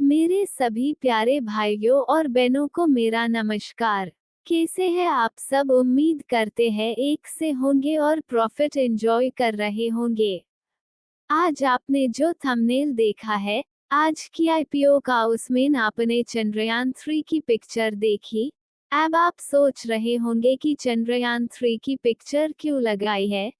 मेरे सभी प्यारे भाइयों और बहनों को मेरा नमस्कार। कैसे हैं आप सब? उम्मीद करते हैं एक से होंगे और प्रॉफिट एंजॉय कर रहे होंगे। आज आपने जो थंबनेल देखा है, आज की आईपीओ का, उसमें आपने चंद्रयान-3 की पिक्चर देखी। अब आप सोच रहे होंगे कि चंद्रयान-3 की पिक्चर क्यों लगाई है?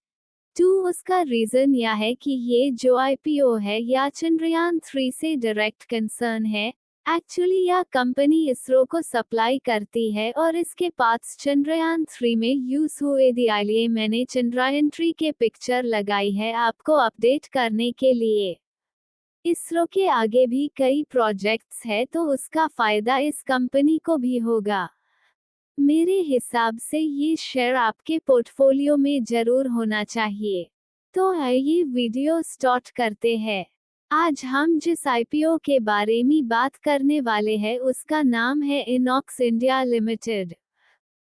उसका रीजन यह है कि ये जो आईपीओ है या चंद्रयान-3 से डायरेक्ट कंसर्न है। एक्चुअली यह कंपनी इसरो को सप्लाई करती है और इसके पार्ट्स चंद्रयान-3 में यूज हुए। दिवाली मैंने चंद्रयान-3 के पिक्चर लगाई है आपको अपडेट करने के लिए। इसरो के आगे भी कई प्रोजेक्ट्स है तो उसका फायदा इस कंपनी को भी होगा। मेरे हिसाब से ये शेयर आपके पोर्टफोलियो में जरूर होना चाहिए। तो आइए वीडियो स्टार्ट करते हैं। आज हम जिस आईपीओ के बारे में बात करने वाले हैं उसका नाम है इनॉक्स इंडिया लिमिटेड।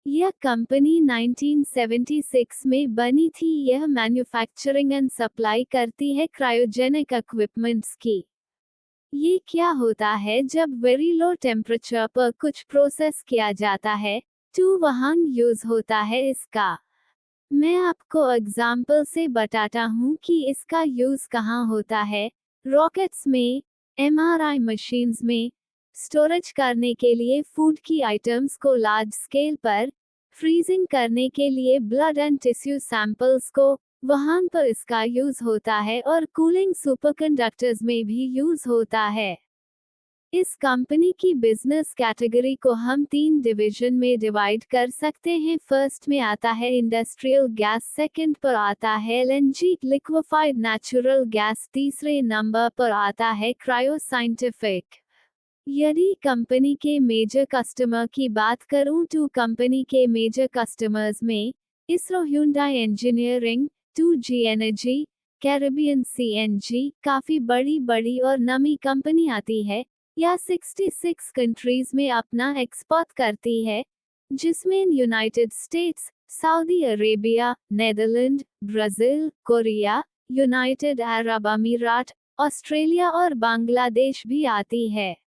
यह कंपनी 1976 में बनी थी। यह मैन्युफैक्चरिंग एंड सप्लाई करती है क्रायोजेनिक इक्विपमेंट्स की। ये क्या होता है? जब वेरी लो टेम्परेचर पर कुछ प्रोसेस किया जाता है तो वहाँ यूज होता है इसका। मैं आपको एग्जाम्पल से बताता हूँ कि इसका यूज कहाँ होता है। रॉकेट्स में, एमआरआई मशीन्स में, स्टोरेज करने के लिए फूड की आइटम्स को लार्ज स्केल पर, फ्रीजिंग करने के लिए ब्लड एंड टिश्यू सैंपल्स को, वहाँ पर इसका यूज होता है और कूलिंग सुपरकंडक्टर्स में भी यूज होता है। इस कंपनी की बिजनेस कैटेगरी को हम 3 डिवीजन में डिवाइड कर सकते हैं। फर्स्ट में आता है इंडस्ट्रियल गैस, सेकंड पर आता है एलएनजी लिक्विफाइड नेचुरल गैस, तीसरे नंबर पर आता है क्रायो साइंटिफिक। यदि कंपनी के मेजर कस्टमर की बात करूं तो कंपनी के मेजर कस्टमर्स में ISRO, hyundai engineering, 2G energy, Caribbean CNG, काफी बड़ी और नामी कंपनी आती है। या 66 कंट्रीज में अपना एक्सपोर्ट करती है, जिसमें United states, Saudi Arabia, Netherland, Brazil, Korea, United Arab अमीरात, ऑस्ट्रेलिया और बांग्लादेश भी आती है।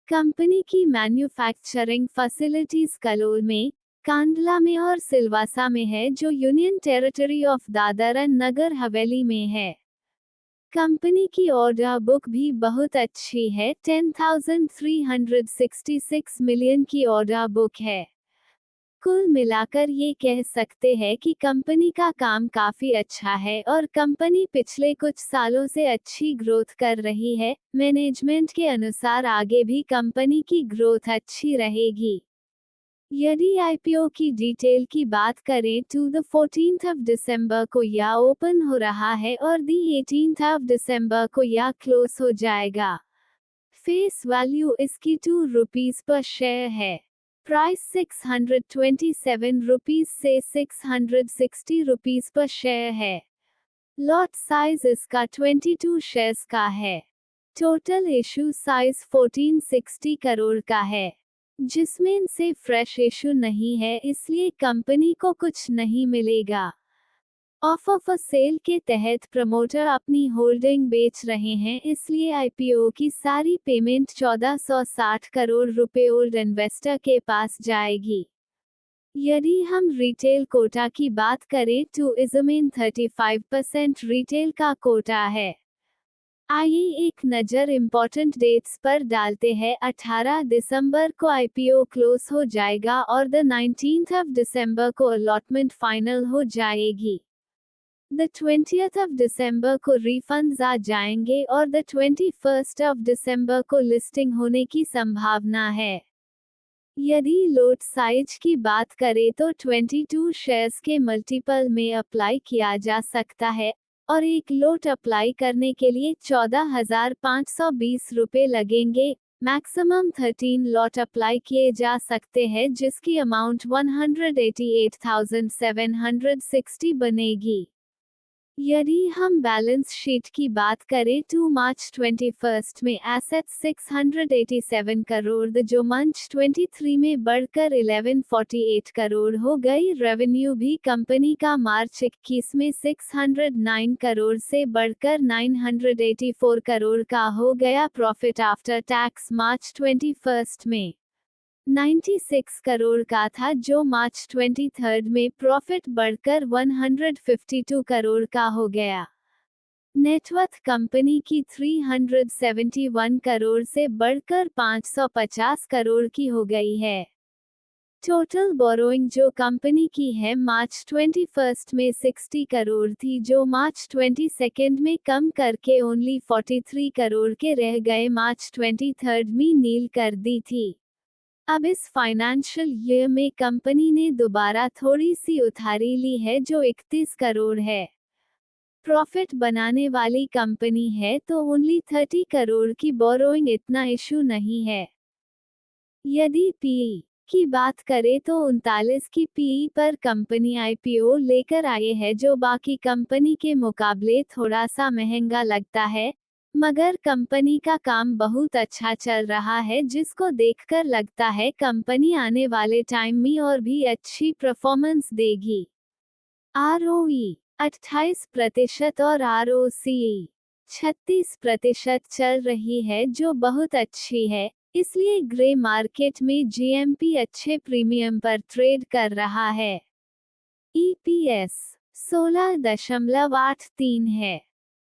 कंपनी की मैन्युफैक्चरिंग फैसिलिटीज कलोल में, कांडला में और सिलवासा में है, जो union territory of Dadra and Nagar Haveli में है। कंपनी की ऑर्डर बुक भी बहुत अच्छी है। 10,366 मिलियन की ऑर्डर बुक है। कुल मिलाकर ये कह सकते हैं कि कंपनी का काम काफी अच्छा है और कंपनी पिछले कुछ सालों से अच्छी ग्रोथ कर रही है। मैनेजमेंट के अनुसार आगे भी कंपनी की ग्रोथ अच्छी रहेगी। यदि आईपीओ की डिटेल की बात करें तो द 14th ऑफ दिसंबर को यह ओपन हो रहा है और द 18th ऑफ दिसंबर को यह क्लोज हो जाएगा। फेस वैल्यू इसकी 2 रुपीस पर शेयर है। प्राइस 627 रुपीस से 660 रुपीस पर शेयर है। लॉट साइज इसका 22 शेयर्स का है। टोटल इशू साइज 1460 करोड़ का है, जिसमें से फ्रेश इशू नहीं है, इसलिए कंपनी को कुछ नहीं मिलेगा। ऑफर फॉर सेल के तहत प्रमोटर अपनी होल्डिंग बेच रहे हैं, इसलिए आईपीओ की सारी पेमेंट 1460 करोड़ रुपए ओल्ड इन्वेस्टर के पास जाएगी। यदि हम रिटेल कोटा की बात करें तो इसमें 35% रिटेल का कोटा है। आइए एक नज़र इम्पोर्टेंट डेट्स पर डालते हैं। 18 दिसंबर को आईपीओ क्लोज हो जाएगा और द 19th ऑफ दिसंबर को अलॉटमेंट फाइनल हो जाएगी। द 20th ऑफ दिसंबर को रिफंड्स आ जाएंगे और द 21st ऑफ दिसंबर को लिस्टिंग होने की संभावना है। यदि लोट साइज की बात करें तो 22 शेयर्स के मल्टीपल में अप्लाई किया जा सकता है और एक लोट अप्लाई करने के लिए 14,520 रुपए लगेंगे। मैक्सिमम 13 लॉट अप्लाई किए जा सकते हैं, जिसकी अमाउंट 188,760 बनेगी। यदि हम बैलेंस शीट की बात करें तो मार्च 21 में एसेट्स 687 करोड़ जो मार्च 23 में बढ़कर 1148 करोड़ हो गई। रेवेन्यू भी कंपनी का मार्च 21 में 609 करोड़ से बढ़कर 984 करोड़ का हो गया। प्रॉफिट आफ्टर टैक्स मार्च 21 में 96 करोड़ का था जो मार्च 23 में प्रॉफिट बढ़कर 152 करोड़ का हो गया। नेटवर्थ कंपनी की 371 करोड़ से बढ़कर 550 करोड़ की हो गई है। टोटल बोरोइंग जो कंपनी की है मार्च 21 में 60 करोड़ थी जो मार्च 22 में कम करके ओनली 43 करोड़ के रह गए। मार्च 23 में नील कर दी थी। अब इस फाइनेंशियल ईयर में कंपनी ने दोबारा थोड़ी सी उधारी ली है जो 31 करोड़ है। प्रॉफिट बनाने वाली कंपनी है तो ओनली 30 करोड़ की बोरोइंग इतना इशू नहीं है। यदि पीई की बात करें तो 39 की पीई पर कंपनी आईपीओ लेकर आई है जो बाकी कंपनी के मुकाबले थोड़ा सा महंगा लगता है, मगर कंपनी का काम बहुत अच्छा चल रहा है जिसको देखकर लगता है कंपनी आने वाले टाइम में और भी अच्छी परफॉर्मेंस देगी। आरओई 28% और आरओसीई 36% चल रही है जो बहुत अच्छी है, इसलिए ग्रे मार्केट में जीएमपी अच्छे प्रीमियम पर ट्रेड कर रहा है। ईपीएस 16.83 है।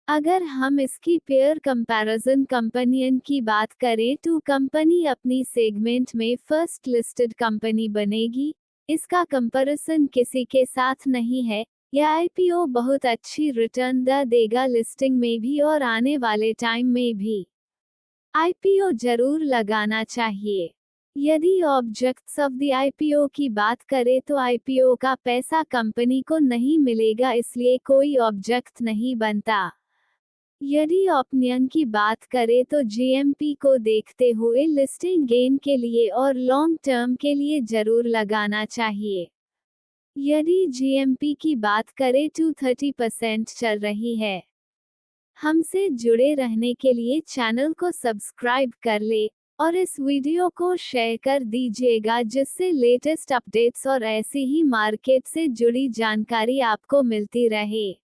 अगर हम इसकी पेयर कंपैरिजन कंपनियन की बात करें तो कंपनी अपनी सेगमेंट में फर्स्ट लिस्टेड कंपनी बनेगी, इसका कंपैरिजन किसी के साथ नहीं है। यह आईपीओ बहुत अच्छी रिटर्न देगा लिस्टिंग में भी और आने वाले टाइम में भी। आईपीओ जरूर लगाना चाहिए। यदि ऑब्जेक्ट्स ऑफ द आईपीओ की बात करें तो आईपीओ का पैसा कंपनी को नहीं मिलेगा इसलिए कोई ऑब्जेक्ट नहीं बनता। यदि ओपिनियन की बात करें तो जीएमपी को देखते हुए लिस्टिंग गेन के लिए और लॉन्ग टर्म के लिए जरूर लगाना चाहिए। यदि जीएमपी की बात करें तो 30% चल रही है। हमसे जुड़े रहने के लिए चैनल को सब्सक्राइब कर ले और इस वीडियो को शेयर कर दीजिएगा जिससे लेटेस्ट अपडेट्स और ऐसी ही मार्केट से जुड़ी जानकारी आपको मिलती रहे।